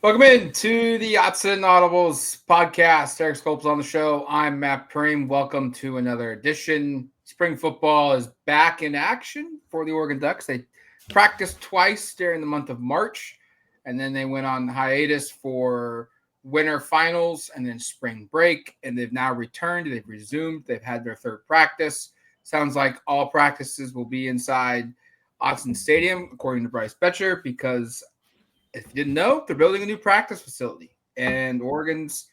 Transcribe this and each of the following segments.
Welcome in to the Autzen Audibles podcast. Erik Skopil's on the show. I'm Matt Prehm. Welcome to another edition. Spring football is back in action for the Oregon Ducks. They practiced twice during the month of March, and then they went on hiatus for winter finals and then spring break, and they've now returned. They've resumed. They've had their third practice. Sounds like all practices will be inside Autzen Stadium, according to Bryce Bcher, because if you didn't know, they're building a new practice facility. And Oregon's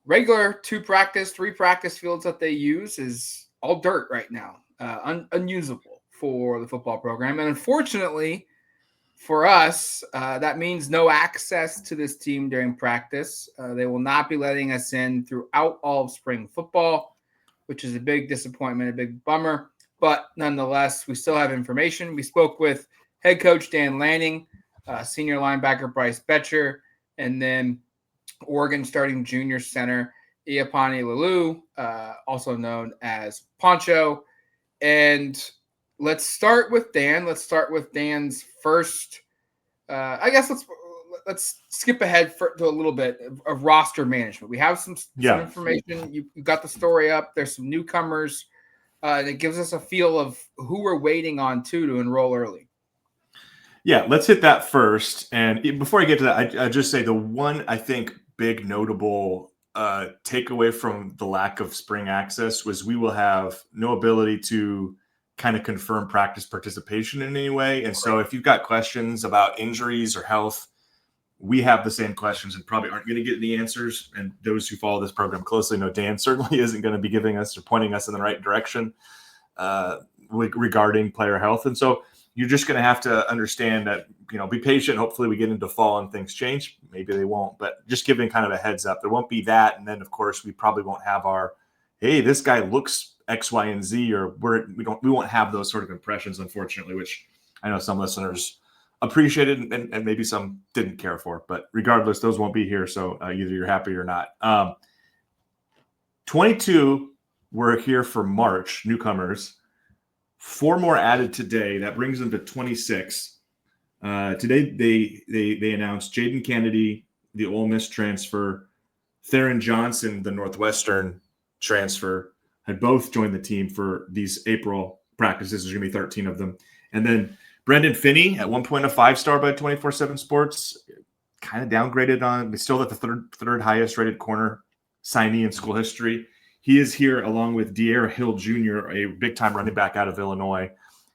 regular 3 practice fields that they use is all dirt right now, unusable for the football program. And unfortunately for us, that means no access to this team during practice. They will not be letting us in throughout all of spring football, which is a big disappointment, a big bummer. But nonetheless, we still have information. We spoke with head coach Dan Lanning, senior linebacker Bryce Bcher, and then Oregon starting junior center Iapani Lulu, also known as Poncho. And let's start with Dan. Let's start with Dan's first. I guess let's skip ahead to a little bit of roster management. We have some information. You got the story up. There's some newcomers. And it gives us a feel of who we're waiting on to enroll early. Yeah, let's hit that first. And before I get to that, I just say the one, I think, big notable takeaway from the lack of spring access was we will have no ability to kind of confirm practice participation in any way. And so if you've got questions about injuries or health, we have the same questions and probably aren't going to get the answers. And those who follow this program closely know Dan certainly isn't going to be giving us or pointing us in the right direction regarding player health. And so you're just going to have to understand that, be patient. Hopefully we get into fall and things change. Maybe they won't, but just giving kind of a heads up. There won't be that. And then, of course, we probably won't have our, hey, this guy looks X, Y, and Z, or we won't have those sort of impressions, unfortunately, which I know some listeners appreciated and maybe some didn't care for. But regardless, those won't be here. So either you're happy or not. 22 were here for March, newcomers. 4 more added today. That brings them to 26. Today they announced Jaden Kennedy, the Ole Miss transfer, Theron Johnson, the Northwestern transfer, had both joined the team for these April practices. There's going to be 13 of them. And then Brendan Finney, at one point a 5-star by 24/7 Sports, kind of downgraded on, but still at the third highest rated corner signee in school history. He is here along with De'Ara Hill Jr., a big-time running back out of Illinois.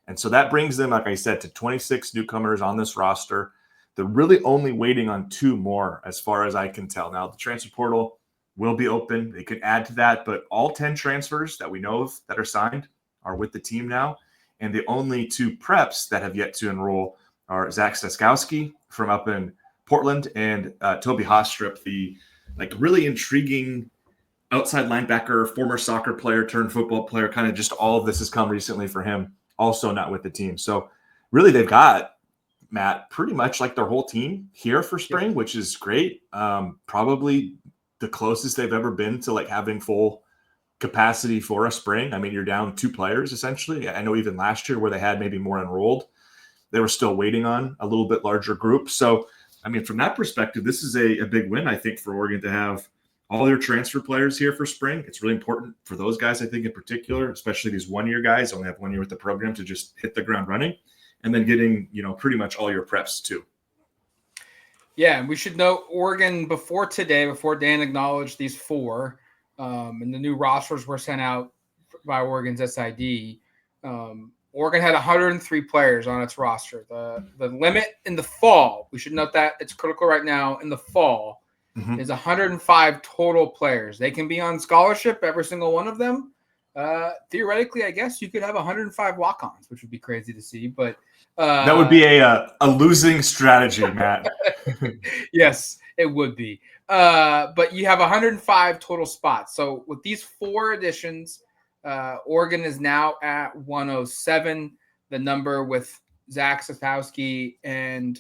And so that brings them, like I said, to 26 newcomers on this roster. They're really only waiting on 2 more as far as I can tell. Now, the transfer portal will be open. They could add to that, but all 10 transfers that we know of that are signed are with the team now. And the only 2 preps that have yet to enroll are Zach Staskowski from up in Portland and Toby Hostrip, the really intriguing outside linebacker, former soccer player turned football player. Kind of just all of this has come recently for him, also not with the team. So really they've got, Matt, pretty much like their whole team here for spring, which is great. Probably the closest they've ever been to having full capacity for a spring. I mean, you're down 2 players essentially. I know even last year where they had maybe more enrolled, they were still waiting on a little bit larger group. So, I mean, from that perspective, this is a big win, I think, for Oregon to have all their transfer players here for spring. It's really important for those guys, I think, in particular, especially these 1-year guys, only have 1 year with the program, to just hit the ground running, and then getting, pretty much all your preps too. Yeah, and we should note Oregon before Dan acknowledged these 4, and the new rosters were sent out by Oregon's SID. Oregon had 103 players on its roster. The limit in the fall, we should note that it's critical right now, in the fall, is 105 total players. They can be on scholarship, every single one of them. Theoretically, I guess you could have 105 walk-ons, which would be crazy to see. But that would be a losing strategy, Matt. Yes, it would be. But you have 105 total spots. So with these 4 additions, Oregon is now at 107. The number with Zach Safowski and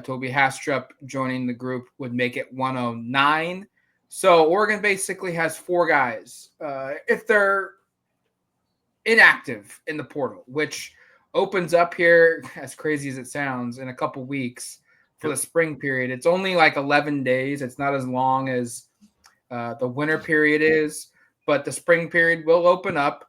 Toby Hastrup joining the group would make it 109. So Oregon basically has 4 guys. If they're inactive in the portal, which opens up here, as crazy as it sounds, in a couple weeks for the spring period. It's only like 11 days. It's not as long as the winter period is, but the spring period will open up.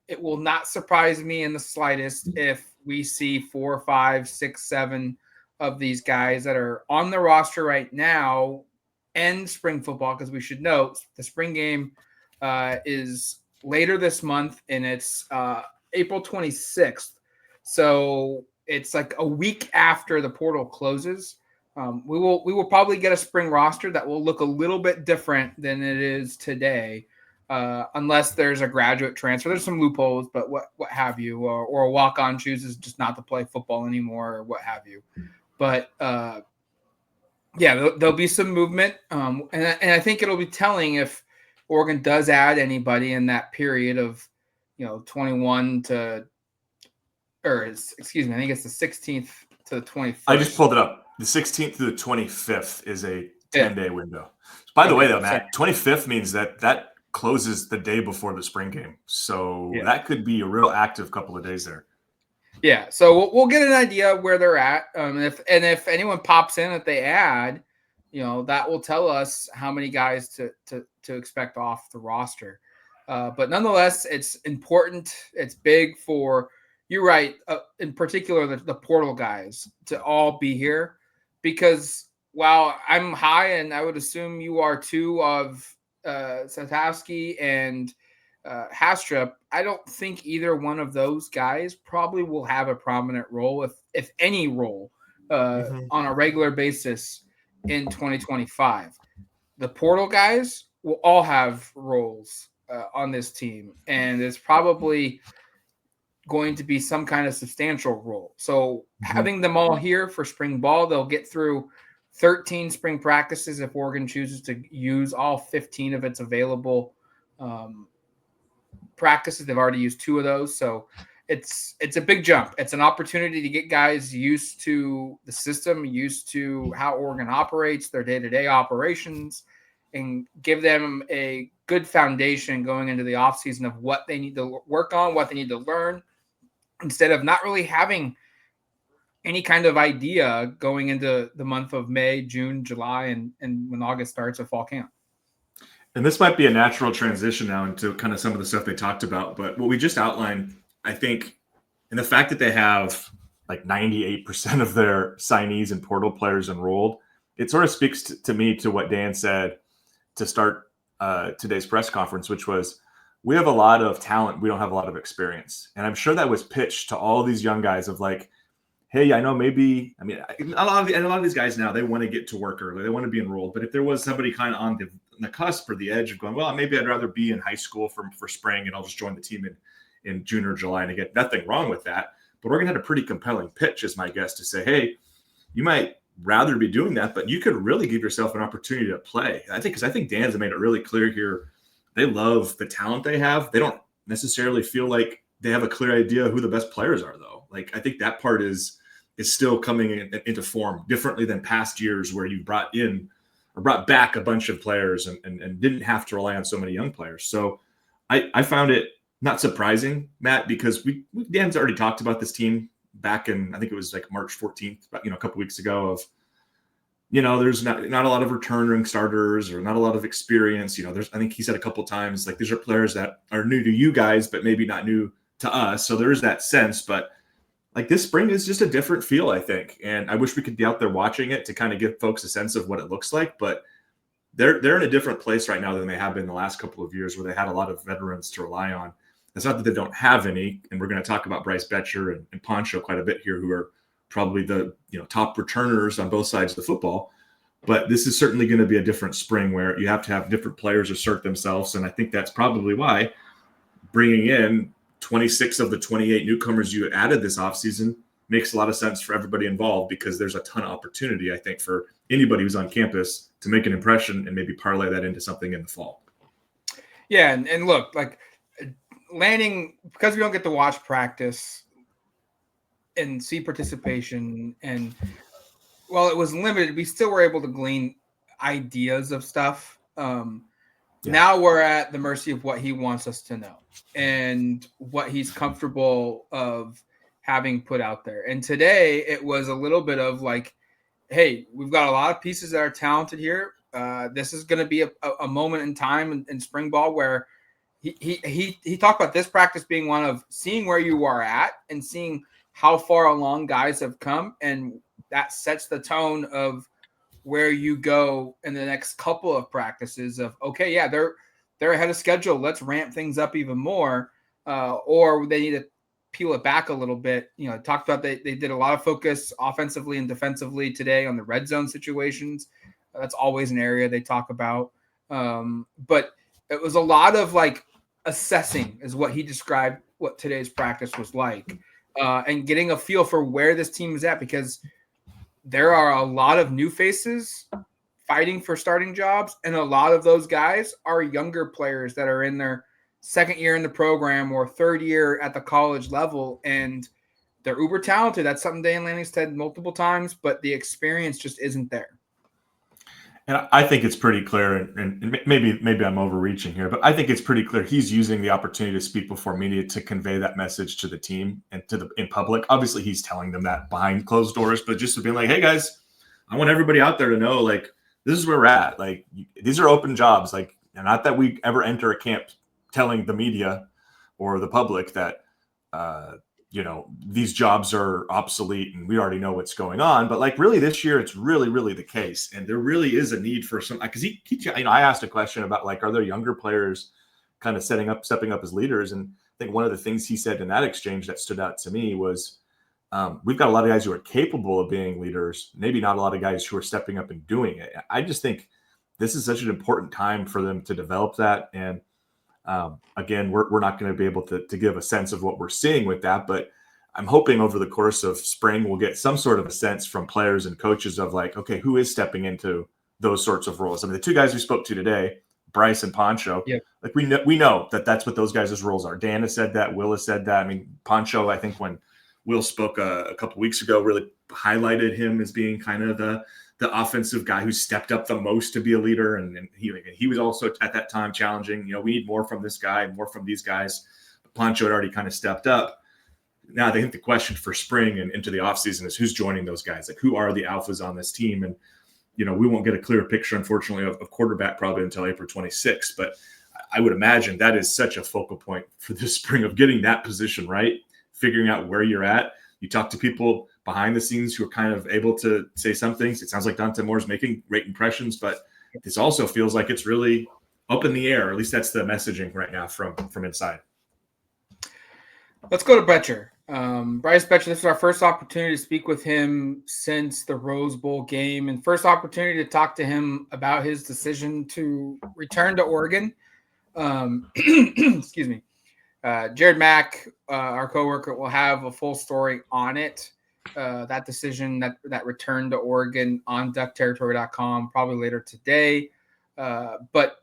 It will not surprise me in the slightest if we see 4, 5, 6, 7 of these guys that are on the roster right now end spring football, because we should note the spring game is later this month, and it's April 26th. So it's like a week after the portal closes. We will probably get a spring roster that will look a little bit different than it is today, unless there's a graduate transfer. There's some loopholes, but what have you, or a walk-on chooses just not to play football anymore, or what have you. But yeah, there'll be some movement, and I think it'll be telling if Oregon does add anybody in that period of 21 to, or excuse me, I think it's the 16th to the 21st. I just pulled it up. The 16th to the 25th is a 10-day window. By the way, though, Matt, 25th means that closes the day before the spring game. So that could be a real active couple of days there. Yeah, so we'll get an idea of where they're at. If anyone pops in that they add, that will tell us how many guys to expect off the roster. But nonetheless, it's important. It's big for, you're right, in particular the portal guys to all be here, because while I'm high, and I would assume you are too, of Satowski and Hastrup, I don't think either one of those guys probably will have a prominent role, if any role, on a regular basis in 2025. The portal guys will all have roles on this team, and it's probably going to be some kind of substantial role. So having them all here for spring ball, they'll get through 13 spring practices if Oregon chooses to use all 15 of its available practices. They've already used 2 of those, so it's a big jump. It's an opportunity to get guys used to the system, used to how Oregon operates, their day-to-day operations, and give them a good foundation going into the offseason of what they need to work on, what they need to learn, instead of not really having any kind of idea going into the month of May, June, July, and when August starts, a fall camp. And this might be a natural transition now into kind of some of the stuff they talked about. But what we just outlined, I think, and the fact that they have like 98% of their signees and portal players enrolled, it sort of speaks to me to what Dan said to start today's press conference, which was, we have a lot of talent, we don't have a lot of experience. And I'm sure that was pitched to all these young guys of like, hey, I know maybe, I mean, a lot of these guys now, they want to get to work early, they want to be enrolled. But if there was somebody kind of on the cusp or the edge of going, well, maybe I'd rather be in high school for spring and I'll just join the team in June or July, and again, nothing wrong with that. But Oregon had a pretty compelling pitch, is my guess, to say, hey, you might rather be doing that, but you could really give yourself an opportunity to play. I think Dan's made it really clear here. They love the talent they have. They don't necessarily feel like they have a clear idea of who the best players are, though. Like, I think that part is still coming into form differently than past years where you brought back a bunch of players and didn't have to rely on so many young players. So I found it not surprising, Matt, because Dan's already talked about this team back in, I think it was like March 14th, a couple weeks ago, of, there's not a lot of returning starters or not a lot of experience. I think he said a couple of times, like, these are players that are new to you guys, but maybe not new to us. So there is that sense, but like, this spring is just a different feel, I think. And I wish we could be out there watching it to kind of give folks a sense of what it looks like, but they're in a different place right now than they have been the last couple of years, where they had a lot of veterans to rely on. It's not that they don't have any, and we're going to talk about Bryce Bcher and Poncho quite a bit here, who are probably the top returners on both sides of the football. But this is certainly going to be a different spring where you have to have different players assert themselves, and I think that's probably why bringing in 26 of the 28 newcomers you added this offseason makes a lot of sense for everybody involved, because there's a ton of opportunity, I think, for anybody who's on campus to make an impression and maybe parlay that into something in the fall. Yeah, and look, like, Lanning, because we don't get to watch practice and see participation, and while it was limited, we still were able to glean ideas of stuff. Now we're at the mercy of what he wants us to know and what he's comfortable of having put out there. And today it was a little bit of like, hey, we've got a lot of pieces that are talented here. This is going to be a moment in time in spring ball where he talked about this practice being one of seeing where you are at and seeing how far along guys have come, and that sets the tone of where you go in the next couple of practices of, okay, yeah, they're ahead of schedule. Let's ramp things up even more. Or they need to peel it back a little bit. Talked about they did a lot of focus offensively and defensively today on the red zone situations. That's always an area they talk about. But it was a lot of like assessing is what he described what today's practice was like, and getting a feel for where this team is at, because there are a lot of new faces fighting for starting jobs, and a lot of those guys are younger players that are in their second year in the program or third year at the college level, and they're uber talented. That's something Dan Lanning said multiple times, but the experience just isn't there. And I think it's pretty clear, and maybe I'm overreaching here, but I think it's pretty clear he's using the opportunity to speak before media to convey that message to the team and in public. Obviously, he's telling them that behind closed doors, but just to be like, hey guys, I want everybody out there to know, like, this is where we're at. Like, these are open jobs. Like, and not that we ever enter a camp telling the media or the public that these jobs are obsolete and we already know what's going on. But like, really this year, it's really the case. And there really is a need for some, because I asked a question about like, are there younger players kind of stepping up as leaders? And I think one of the things he said in that exchange that stood out to me was, we've got a lot of guys who are capable of being leaders, maybe not a lot of guys who are stepping up and doing it. I just think this is such an important time for them to develop that. And again, we're not going to be able to give a sense of what we're seeing with that, but I'm hoping over the course of spring, we'll get some sort of a sense from players and coaches of like, okay, who is stepping into those sorts of roles? I mean, the two guys we spoke to today, Bryce and Poncho, like we know that that's what those guys' roles are. Dan has said that, Will has said that. I mean, Poncho, I think when Will spoke a couple weeks ago, really highlighted him as being kind of the offensive guy who stepped up the most to be a leader. And he was also at that time challenging, we need more from this guy, more from these guys. But Poncho had already kind of stepped up. Now I think the question for spring and into the offseason is who's joining those guys? Like, who are the alphas on this team? And, we won't get a clear picture, unfortunately, of quarterback probably until April 26th. But I would imagine that is such a focal point for this spring of getting that position right, figuring out where you're at. You talk to people behind the scenes who are kind of able to say some things. It sounds like Dante Moore's making great impressions, but this also feels like it's really up in the air. At least that's the messaging right now from inside. Let's go to Bcher. Bryce Bcher, this is our first opportunity to speak with him since the Rose Bowl game, and first opportunity to talk to him about his decision to return to Oregon. Excuse me. Jared Mack, our coworker, will have a full story on it. That decision, that return to Oregon on duckterritory.com probably later today. But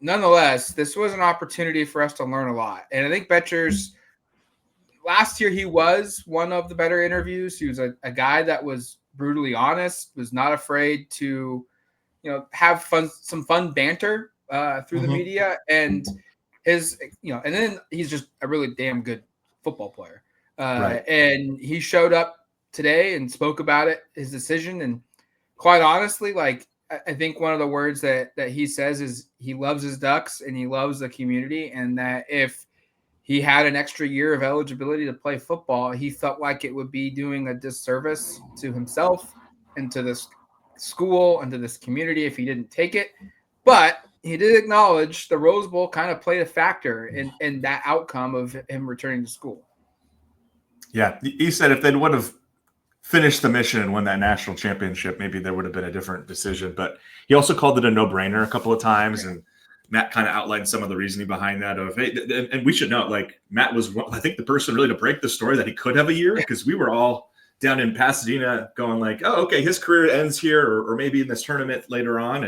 nonetheless, this was an opportunity for us to learn a lot. And I think Bcher's last year, he was one of the better interviews. He was a guy that was brutally honest, was not afraid to, have some fun banter through the media, and his, and then he's just a really damn good football player. Right. And he showed up today and spoke about it, his decision. And quite honestly, like, I think one of the words that he says is he loves his Ducks and he loves the community, and that if he had an extra year of eligibility to play football, he felt like it would be doing a disservice to himself and to this school and to this community if he didn't take it. But he did acknowledge the Rose Bowl kind of played a factor in that outcome of him returning to school. Yeah, he said if they would have finished the mission and won that national championship, maybe there would have been a different decision. But he also called it a no-brainer a couple of times, and Matt kind of outlined some of the reasoning behind that of, hey, and we should know, like, Matt was, I think, the person really to break the story that he could have a year, because we were all down in Pasadena going like, oh, okay, his career ends here or maybe in this tournament later on.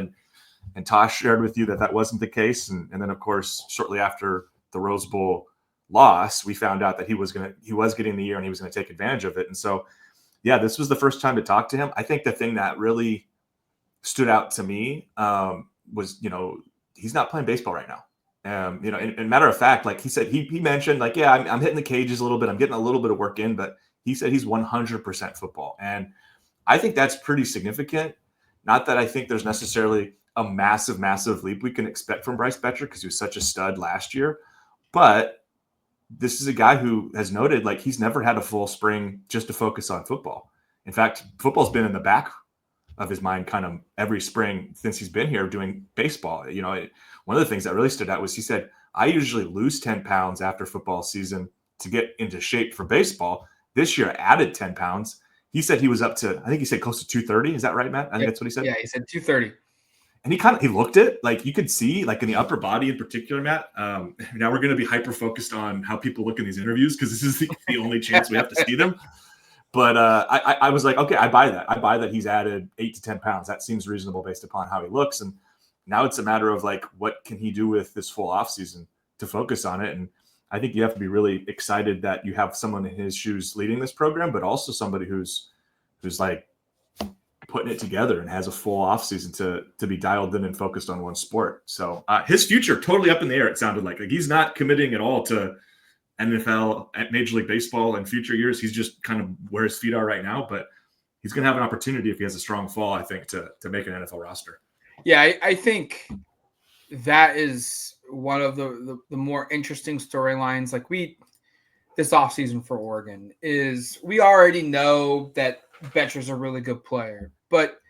And Tosh shared with you that wasn't the case. And then, of course, shortly after the Rose Bowl loss, we found out that he was getting the year and he was going to take advantage of it. And so, yeah, this was the first time to talk to him. I think the thing that really stood out to me was, he's not playing baseball right now. And matter of fact, like he said, he mentioned like, yeah, I'm hitting the cages a little bit. I'm getting a little bit of work in, but he said he's 100% football. And I think that's pretty significant. Not that I think there's necessarily a massive leap we can expect from Bryce Bcher because he was such a stud last year. But this is a guy who has noted like he's never had a full spring just to focus on football. In fact, football's been in the back of his mind kind of every spring since he's been here doing baseball. You know, one of the things that really stood out was he said, I usually lose 10 pounds after football season to get into shape for baseball. This year I added 10 pounds. He said he was up to, I think he said close to 230. Is that right, Matt? I think that's what he said. Yeah, he said 230. And he looked it like you could see like in the upper body in particular, Matt. Now we're going to be hyper focused on how people look in these interviews because this is the only chance we have to see them. But I was like, okay, I buy that. I buy that he's added 8 to 10 pounds. That seems reasonable based upon how he looks. And now it's a matter of like, what can he do with this full offseason to focus on it? And I think you have to be really excited that you have someone in his shoes leading this program, but also somebody who's like putting it together and has a full offseason to be dialed in and focused on one sport. So his future totally up in the air. It sounded like he's not committing at all to NFL, at Major League Baseball in future years. He's just kind of where his feet are right now, but he's going to have an opportunity if he has a strong fall, I think, to make an NFL roster. Yeah, I think that is one of the more interesting storylines. Like this offseason for Oregon is we already know that Betcher's a really good player, but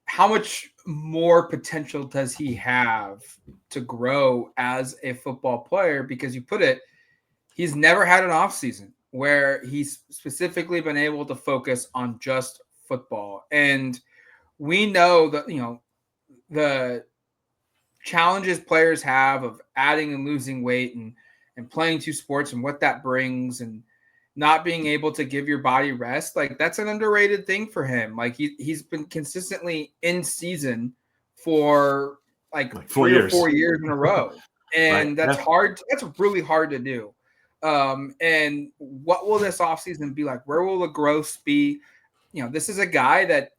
how much more potential does he have to grow as a football player? Because you put it, he's never had an offseason where he's specifically been able to focus on just football. And we know that, you know, the challenges players have of adding and losing weight and playing two sports and what that brings and not being able to give your body rest. Like that's an underrated thing for him. Like he's been consistently in season for like 3 or 4 years in a row. And Right. that's hard. That's really hard to do. And what will this offseason be like? Where will the growth be? You know, this is a guy that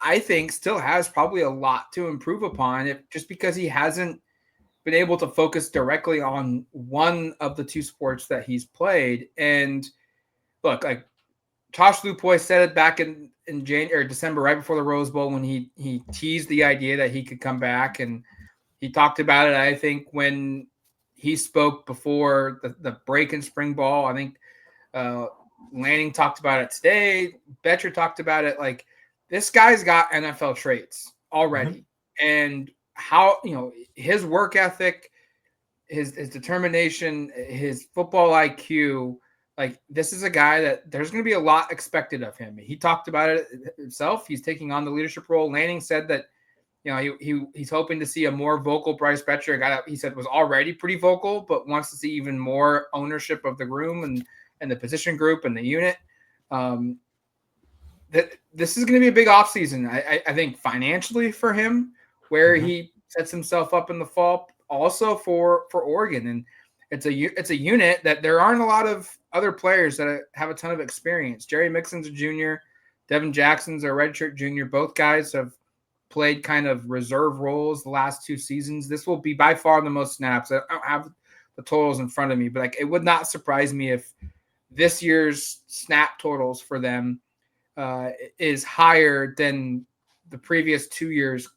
I think still has probably a lot to improve upon just because he hasn't been able to focus directly on one of the two sports that he's played. And look, like Josh Lupoy said it back in January or December, right before the Rose Bowl, when he teased the idea that he could come back, and he talked about it, I think, when he spoke before the break in spring ball. I think Lanning talked about it today. Bcher talked about it. Like, this guy's got NFL traits already. Mm-hmm. And how, you know, his work ethic, his determination, his football IQ, like this is a guy that there's going to be a lot expected of him. He talked about it himself. He's taking on the leadership role. Lanning said that, you know, he's hoping to see a more vocal Bryce Bcher, a guy that he said was already pretty vocal, but wants to see even more ownership of the room and the position group and the unit. That this is going to be a big offseason, I think, financially for him, where mm-hmm. he sets himself up in the fall, also for Oregon. And it's a unit that there aren't a lot of other players that have a ton of experience. Jerry Mixon's a junior. Devin Jackson's a redshirt junior. Both guys have played kind of reserve roles the last 2 seasons. This will be by far the most snaps. I don't have the totals in front of me, but like it would not surprise me if this year's snap totals for them is higher than the previous 2 years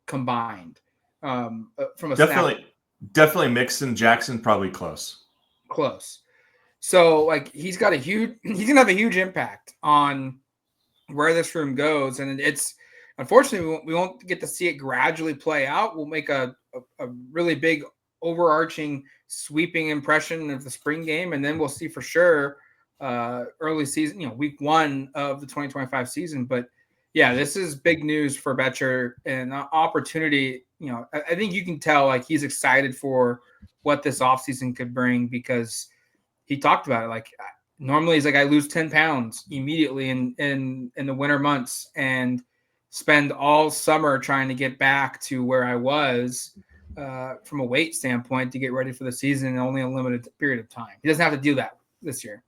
combined. From a definitely Mixon, Jackson probably close. So like he's gonna have a huge impact on where this room goes, and it's unfortunately we won't get to see it gradually play out. We'll make a really big overarching sweeping impression of the spring game, and then we'll see for sure early season, you know, week 1 of the 2025 season. But yeah, this is big news for Bcher and an opportunity. You know, I think you can tell like he's excited for what this offseason could bring, because he talked about it. Like normally he's like, I lose 10 pounds immediately in the winter months and spend all summer trying to get back to where I was from a weight standpoint to get ready for the season in only a limited period of time. He doesn't have to do that this year.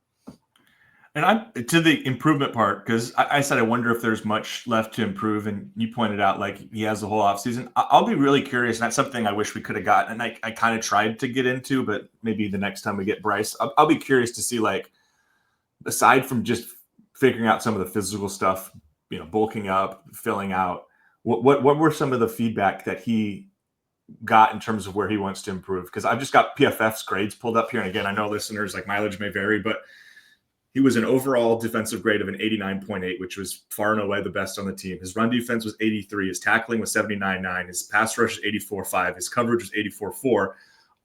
And I'm to the improvement part, because I said I wonder if there's much left to improve, and you pointed out like he has the whole offseason. I'll be really curious, and that's something I wish we could have gotten, and I kind of tried to get into, but maybe the next time we get Bryce, I'll be curious to see, like, aside from just figuring out some of the physical stuff bulking up, filling out. What were some of the feedback that he got in terms of where he wants to improve? Because I've just got PFF's grades pulled up here. And again, I know listeners, like, mileage may vary, but he was an overall defensive grade of an 89.8, which was far and away the best on the team. His run defense was 83. His tackling was 79.9. His pass rush was 84.5. His coverage was 84.4.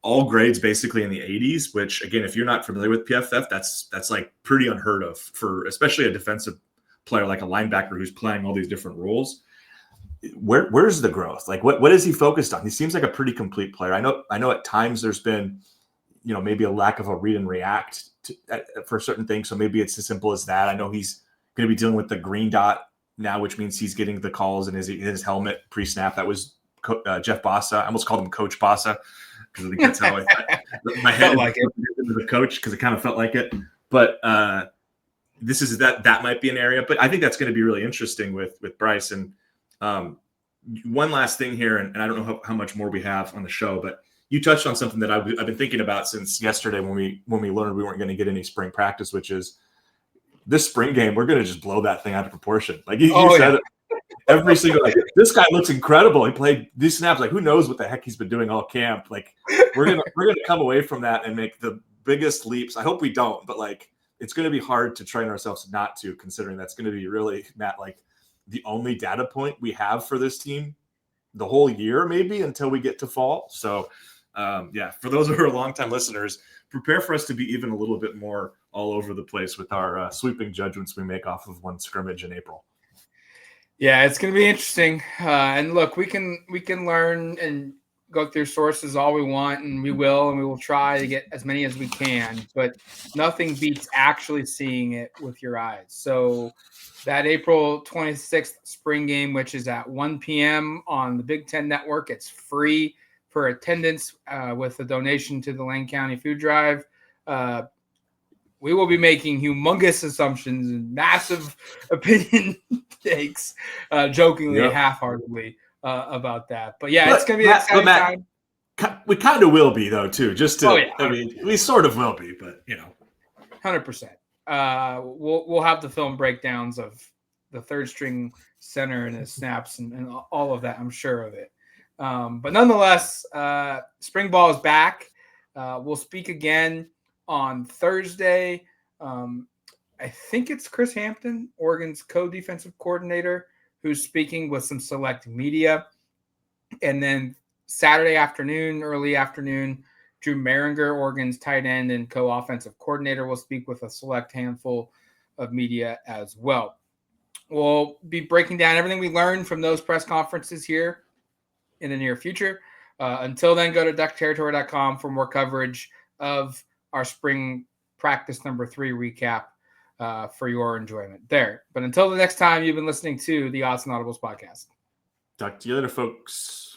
All grades basically in the 80s, which, again, if you're not familiar with PFF, that's like pretty unheard of for especially a defensive player like a linebacker who's playing all these different roles. Where's the growth? Like, what is he focused on? He seems like a pretty complete player. I know at times there's been, maybe a lack of a read and react for certain things. So maybe it's as simple as that. I know he's going to be dealing with the green dot now, which means he's getting the calls in his helmet pre-snap. That was Jeff Bossa. I almost called him Coach Bossa because I think that's how my head felt like it into the coach, because it kind of felt like it. But this is that might be an area. But I think that's going to be really interesting with Bryce. And one last thing here, and I don't know how much more we have on the show, but you touched on something that I've been thinking about since yesterday when we learned we weren't going to get any spring practice, which is this spring game, we're going to just blow that thing out of proportion. Like you said, it, every single, like, this guy looks incredible. He played these snaps. Like, who knows what the heck he's been doing all camp? Like, we're going to come away from that and make the biggest leaps. I hope we don't, but like, it's going to be hard to train ourselves not to, considering that's going to be really, Matt, like the only data point we have for this team the whole year, maybe until we get to fall. So, for those who are longtime listeners, prepare for us to be even a little bit more all over the place with our sweeping judgments we make off of one scrimmage in April. Yeah, it's going to be interesting. And look, we can learn and go through sources all we want, and we will try to get as many as we can, but nothing beats actually seeing it with your eyes. So that April 26th spring game, which is at 1 p.m. on the Big Ten Network, it's free for attendance with a donation to the Lanning County Food Drive. We will be making humongous assumptions and massive opinion takes, jokingly, half-heartedly about that. But yeah, it's going to be an exciting time. We kind of will be, though, too. Just to, I mean, we sort of will be, but 100%. We'll have the film breakdowns of the third string center and his snaps and all of that. I'm sure of it. But nonetheless, spring ball is back. We'll speak again on Thursday. I think it's Chris Hampton, Oregon's co-defensive coordinator, who's speaking with some select media. And then Saturday afternoon, early afternoon, Drew Maringer, Oregon's tight end and co-offensive coordinator, will speak with a select handful of media as well. We'll be breaking down everything we learned from those press conferences here in the near future. Until then, go to duckterritory.com for more coverage of our spring practice number 3 recap for your enjoyment there. But until the next time, you've been listening to the Autzen Audibles podcast. Talk to you later, folks.